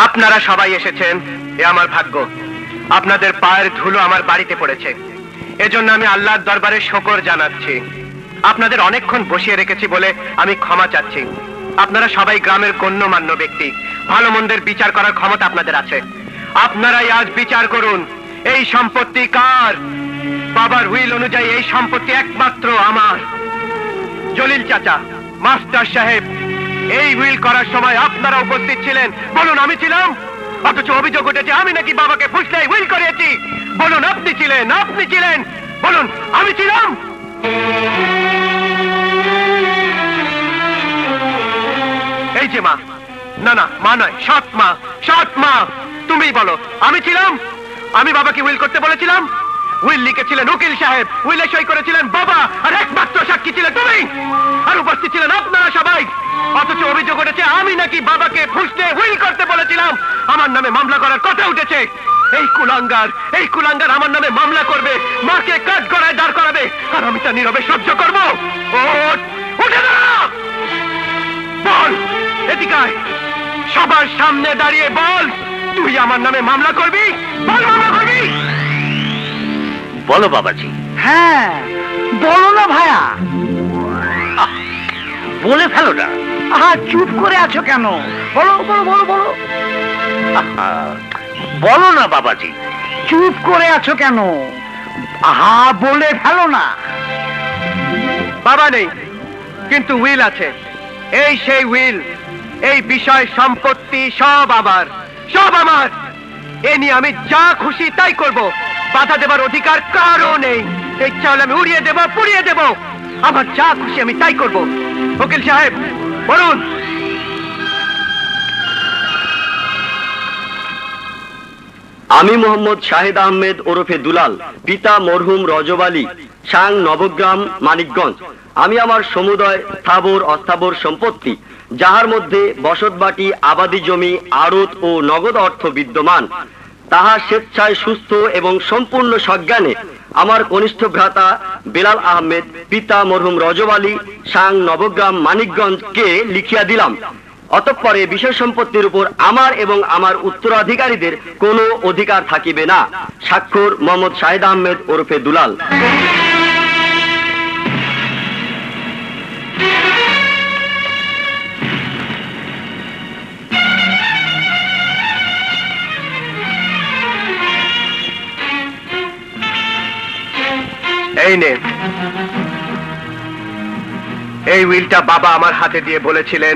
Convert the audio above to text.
আপনারা সবাই এসেছেন, এ আমার ভাগ্য। আপনাদের পায়ের ধুলো আমার বাড়িতে পড়েছে, এজন্য আমি আল্লাহর দরবারে শুকর জানাচ্ছি। আপনাদের অনেকক্ষণ বসিয়ে রেখেছি বলে আমি ক্ষমা চাচ্ছি। আপনারা সবাই গ্রামের গণ্যমান্য ব্যক্তি, ভালো মন্দের বিচার করার ক্ষমতা আপনাদের আছে। আপনারাই আজ বিচার করুন, এই সম্পত্তি কার? বাবার উইল অনুযায়ী এই সম্পত্তি একমাত্র আমার। জলিল চাচা, মাস্টার সাহেব, এই উইল করার সময় আপনারা উপস্থিত ছিলেন, বলুন আমি ছিলাম? অথচ অভিযোগ উঠেছে আমি নাকি বাবাকে ফুসলাই উইল করিয়েছি। বলুন আপনি ছিলেন? আপনি ছিলেন? বলুন আমি ছিলাম? এই যে মা, না না মা নয়, সৎ মা, সৎ মা, তুমিই বলো আমি ছিলাম? আমি বাবাকে উইল করতে বলেছিলাম? উইল লিখেছিলেন উকিল সাহেব, উইলে সই করেছিলেন বাবা, আর একমাত্র সাক্ষী ছিলে তুমি, আর উপস্থিত ছিলেন আপনারা সবাই। অথচ অভিযোগ উঠেছে আমি নাকি বাবাকে ফুসলে উইল করতে বলেছিলাম। আমার নামে মামলা করার কথা উঠেছে। এই কুলাঙ্গার আমার নামে মামলা করবে, মাকে কাঠগড়ায় দাঁড় করাবে, আর আমি তা নীরবে সহ্য করবো? উঠে দাঁড়া, বল এদিকে আয়, সবার সামনে দাঁড়িয়ে বল, তুই আমার নামে মামলা করবি? বল মামলা করবি? বলো বাবাজি। হ্যাঁ বলো না ভাইয়া, বলে ফেলো না। আহা চুপ করে আছো কেন? বলো বলো বলো বলো। বলো না বাবাজি। চুপ করে আছো কেন? আহা বলে ফেলো না। বাবা নেই, কিন্তু উইল আছে। এই সেই উইল, এই বিষয় সম্পত্তি সব আমার, সব আমার। এ নিয়ে আমি যা খুশি তাই করব, বাধা দেবার অধিকার কারও নেই। ইচ্ছা হলে আমি উড়িয়ে দেব, পুড়িয়ে দেব, আমার যা খুশি আমি তাই করব। উকিল সাহেব বলুন। আমি মোহাম্মদ শাহিদ আহমেদ ওরফে দুলাল, পিতা মরহুম রজব আলী, সাং নবগ্রাম, মানিকগঞ্জ। আমি আমার সমুদয় স্থাবর অস্থাবর সম্পত্তি, যাহার মধ্যে বসতবাটি, আবাদি জমি, আড়ত ও নগদ অর্থ বিদ্যমান, তাহা স্বেচ্ছায় সুস্থ এবং সম্পূর্ণ সজ্ঞানে আমার কনিষ্ঠ ভ্রাতা বেলাল আহমেদ, পিতা মরহুম রজব আলী, সাং নবগ্রাম, মানিকগঞ্জকে লিখিয়া দিলাম। অতঃপরে বিষয় সম্পত্তির উপর আমার এবং আমার উত্তরাধিকারীদের কোনো অধিকার থাকিবে না। স্বাক্ষর মোহাম্মদ শাহিদ আহমেদ ওরফে দুলাল। এই নে, এই উইলটা বাবা আমার হাতে দিয়ে বলেছিলেন